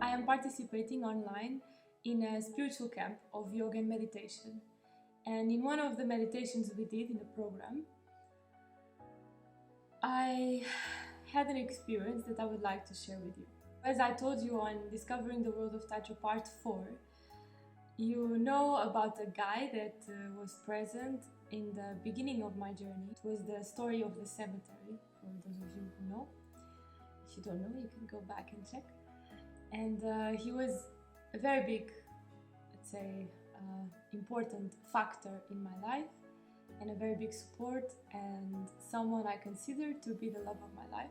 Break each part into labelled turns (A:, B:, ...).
A: I am participating online in a spiritual camp of yoga and meditation. And in one of the meditations we did in the program, I had an experience that I would like to share with you. As I told you on Discovering the World of Tantra Part 4, you know about a guy that was present in the beginning of my journey. It was the story of the cemetery, for those of you who know. If you don't know, you can go back and check. And he was a very big, let's say, important factor in my life, and a very big support, and someone I consider to be the love of my life,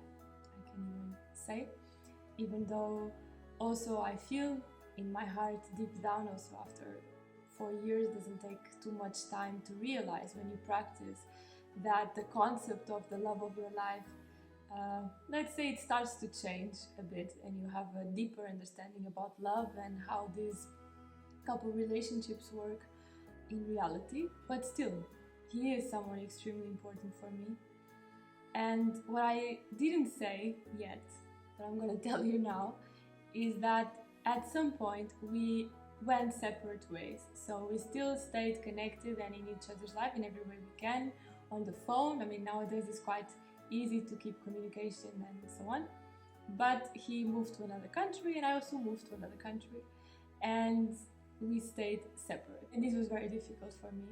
A: I can even say, even though also I feel in my heart deep down, also after 4 years, doesn't take too much time to realize when you practice that the concept of the love of your life, let's say it starts to change a bit, and you have a deeper understanding about love and how these couple relationships work in reality. But still, he is someone extremely important for me. And what I didn't say yet, but I'm gonna tell you now, is that at some point we went separate ways. So we still stayed connected and in each other's life in every way we can, on the phone. I mean, nowadays it's quite easy to keep communication and so on. But he moved to another country and I also moved to another country. And we stayed separate. And this was very difficult for me.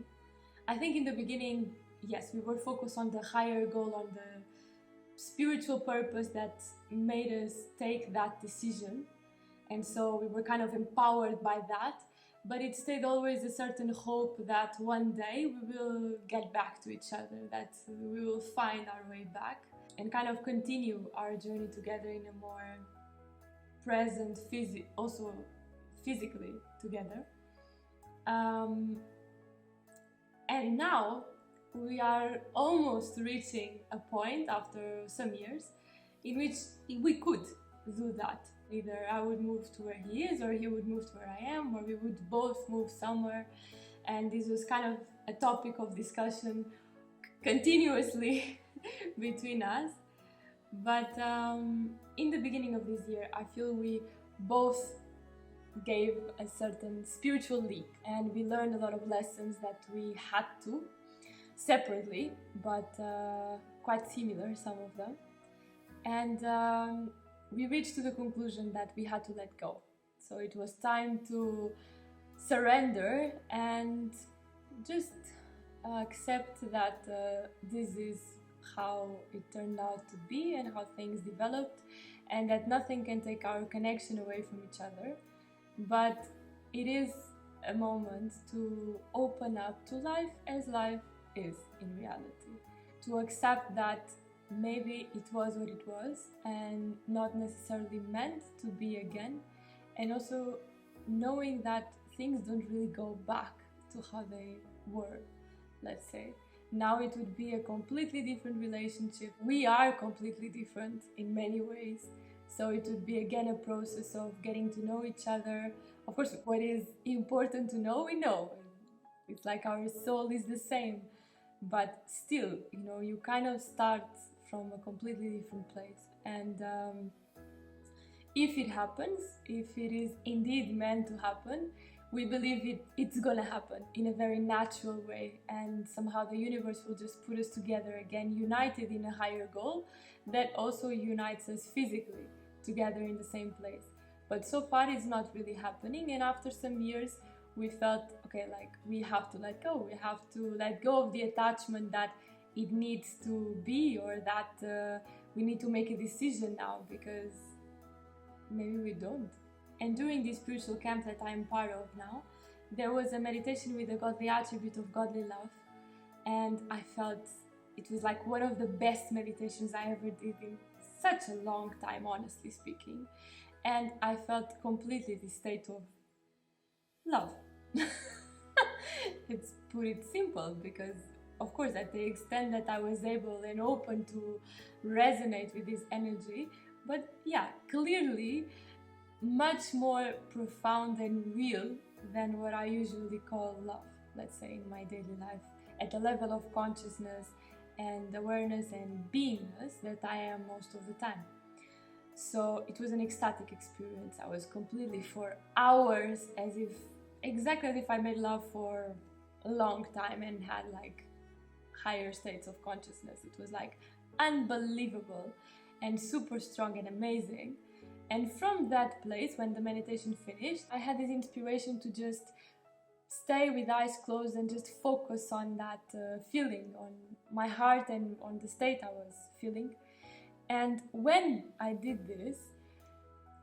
A: I think in the beginning, yes, we were focused on the higher goal, on the spiritual purpose that made us take that decision. And so we were kind of empowered by that. But it stayed always a certain hope that one day we will get back to each other, that we will find our way back and kind of continue our journey together in a more present, also physically together. And now we are almost reaching a point after some years in which we could do that. Either I would move to where he is, or he would move to where I am, or we would both move somewhere. And this was kind of a topic of discussion continuously between us. But in the beginning of this year, I feel we both gave a certain spiritual leap, and we learned a lot of lessons that we had to separately, but quite similar, some of them. And we reached to the conclusion that we had to let go. So it was time to surrender and just accept that this is how it turned out to be and how things developed, and that nothing can take our connection away from each other. But it is a moment to open up to life as life is in reality, to accept that maybe it was what it was and not necessarily meant to be again, and also knowing that things don't really go back to how they were, let's say. Now it would be a completely different relationship. We are completely different in many ways. So it would be again a process of getting to know each other. Of course, what is important to know, we know. It's like our soul is the same. But still, you kind of start from a completely different place. And if it happens, if it is indeed meant to happen, we believe it's gonna happen in a very natural way. And somehow the universe will just put us together again, united in a higher goal that also unites us physically together in the same place. But so far it's not really happening, and after some years we felt, okay, like we have to let go. We have to let go of the attachment that it needs to be, or that we need to make a decision now, because maybe we don't. And during this spiritual camp that I'm part of now, there was a meditation with the godly attribute of godly love, and I felt it was like one of the best meditations I ever did in such a long time, honestly speaking. And I felt completely this state of love. It's put it simple, because of course at the extent that I was able and open to resonate with this energy, but yeah, clearly much more profound and real than what I usually call love, let's say, in my daily life, at the level of consciousness and awareness and beingness that I am most of the time. So it was an ecstatic experience. I was completely for hours exactly as if I made love for a long time and had like higher states of consciousness. It was like unbelievable and super strong and amazing. And from that place, when the meditation finished, I had this inspiration to just stay with eyes closed and just focus on that feeling, on my heart and on the state I was feeling. And when I did this,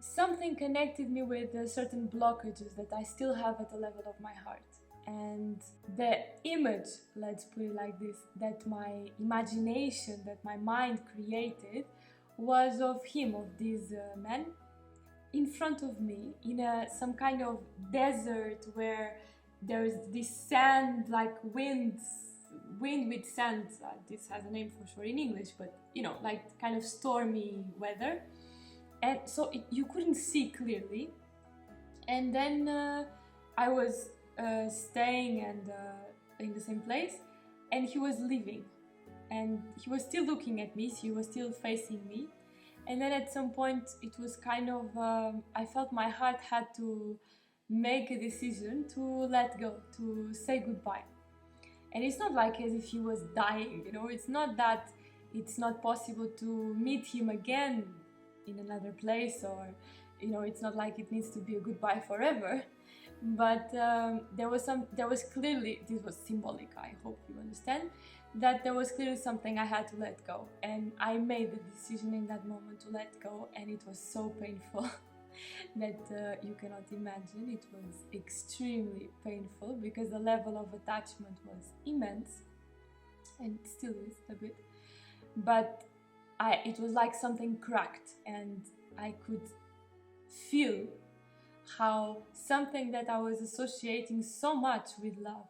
A: something connected me with certain blockages that I still have at the level of my heart. And the image, let's put it like this, that my imagination, that my mind created, was of him, of this man, in front of me, in some kind of desert where there's this sand, like wind with sand. This has a name for sure in English, but like kind of stormy weather. And so you couldn't see clearly. And then I was staying and in the same place, and he was leaving, and he was still looking at me, so he was still facing me. And then at some point it was kind of I felt my heart had to make a decision to let go, to say goodbye. And it's not like as if he was dying, it's not that it's not possible to meet him again in another place, or it's not like it needs to be a goodbye forever. But there was clearly, this was symbolic, I hope you understand, that there was clearly something I had to let go. And I made the decision in that moment to let go, and it was so painful that you cannot imagine. It was extremely painful because the level of attachment was immense, and it still is a bit. But it was like something cracked, and I could feel how something that I was associating so much with love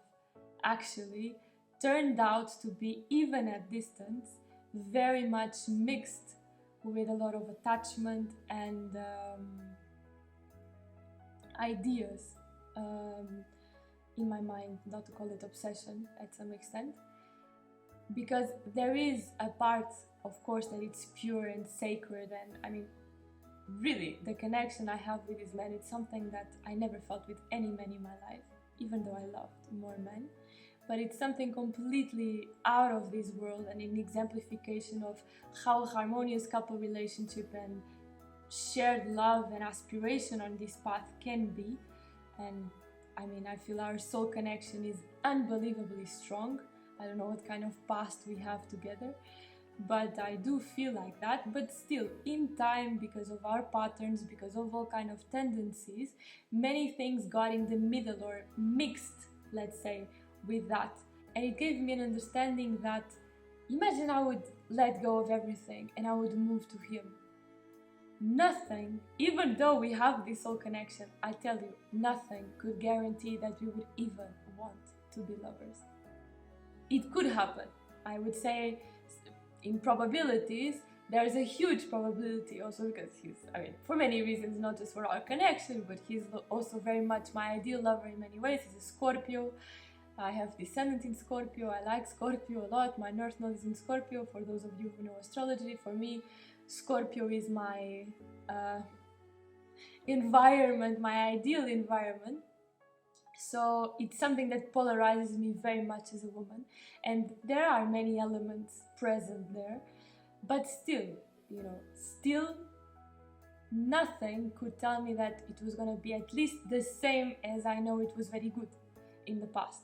A: actually turned out to be, even at distance, very much mixed with a lot of attachment and ideas in my mind, not to call it obsession at some extent, because there is a part, of course, that it's pure and sacred, and I mean, really, the connection I have with this man, it's something that I never felt with any man in my life, even though I loved more men. But it's something completely out of this world, and an exemplification of how a harmonious couple relationship and shared love and aspiration on this path can be. And I mean, I feel our soul connection is unbelievably strong. I don't know what kind of past we have together, but I do feel like that. But still, in time, because of our patterns, because of all kind of tendencies, many things got in the middle or mixed, let's say, with that. And it gave me an understanding that, imagine I would let go of everything and I would move to him. Nothing, even though we have this soul connection, I tell you, nothing could guarantee that we would even want to be lovers. It could happen. I would say in probabilities, there's a huge probability also because for many reasons, not just for our connection, but he's also very much my ideal lover in many ways. He's a Scorpio. I have descendant in Scorpio. I like Scorpio a lot. My North Node is in Scorpio. For those of you who know astrology, for me, Scorpio is my environment, my ideal environment. So it's something that polarizes me very much as a woman. And there are many elements present there. But still, still nothing could tell me that it was going to be at least the same as I know it was very good in the past.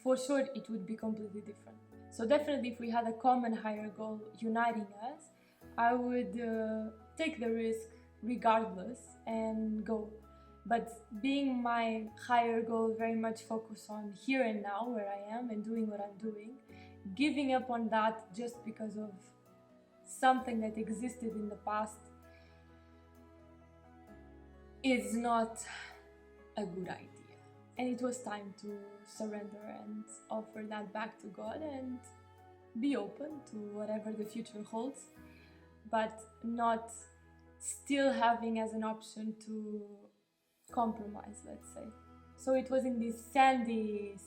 A: For sure, it would be completely different. So definitely, if we had a common higher goal uniting us, I would take the risk regardless and go. But being my higher goal very much focused on here and now, where I am and doing what I'm doing, giving up on that just because of something that existed in the past is not a good idea. And it was time to surrender and offer that back to God and be open to whatever the future holds, but not still having as an option to compromise, let's say. So it was in this sandy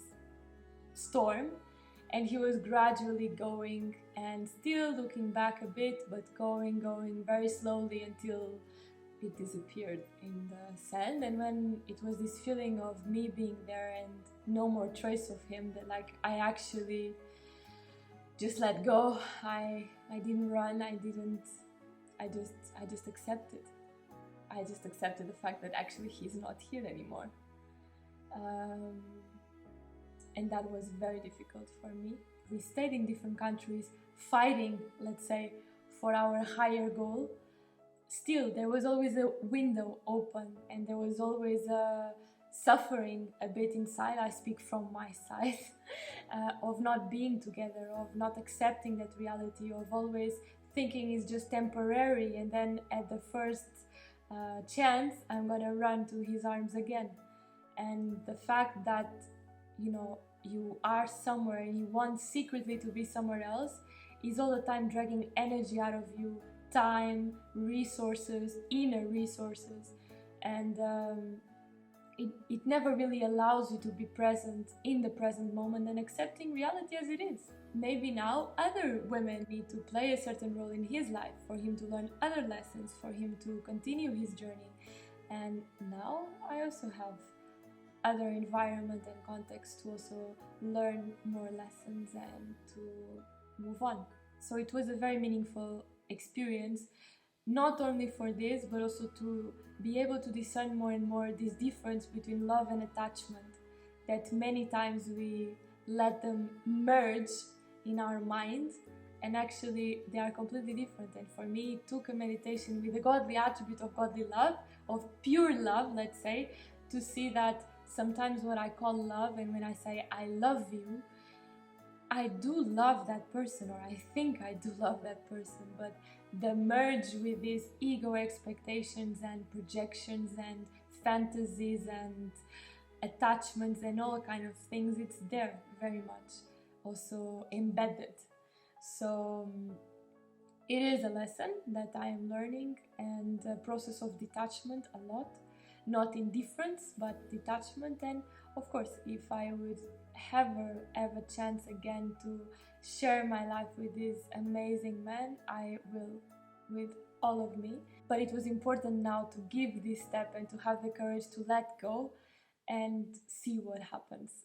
A: storm, And he was gradually going and still looking back a bit, but going very slowly until it disappeared in the sand. And when it was this feeling of me being there and no more trace of him, that like I actually just let go. I didn't run, I just accepted. I just accepted the fact that actually he's not here anymore. And that was very difficult for me. We stayed in different countries, fighting, let's say, for our higher goal. Still, there was always a window open, and there was always a suffering a bit inside. I speak from my side of not being together, of not accepting that reality, of always thinking it's just temporary, and then at the first chance I'm gonna run to his arms again. And the fact that you are somewhere and you want secretly to be somewhere else is all the time dragging energy out of you, time, resources, inner resources, and it never really allows you to be present in the present moment and accepting reality as it is. Maybe now other women need to play a certain role in his life for him to learn other lessons, for him to continue his journey. And now I also have other environment and context to also learn more lessons and to move on. So it was a very meaningful experience, not only for this, but also to be able to discern more and more this difference between love and attachment, that many times we let them merge in our mind, and actually they are completely different. And for me, it took a meditation with the godly attribute of godly love, of pure love, let's say, to see that sometimes what I call love, and when I say I love you, I do love that person, or I think I do love that person, but the merge with these ego expectations and projections and fantasies and attachments and all kind of things, it's there very much, also embedded. So it is a lesson that I am learning, and a process of detachment a lot. Not indifference, but detachment. And of course, if I would ever have a chance again to share my life with this amazing man, I will, with all of me. But it was important now to give this step and to have the courage to let go and see what happens.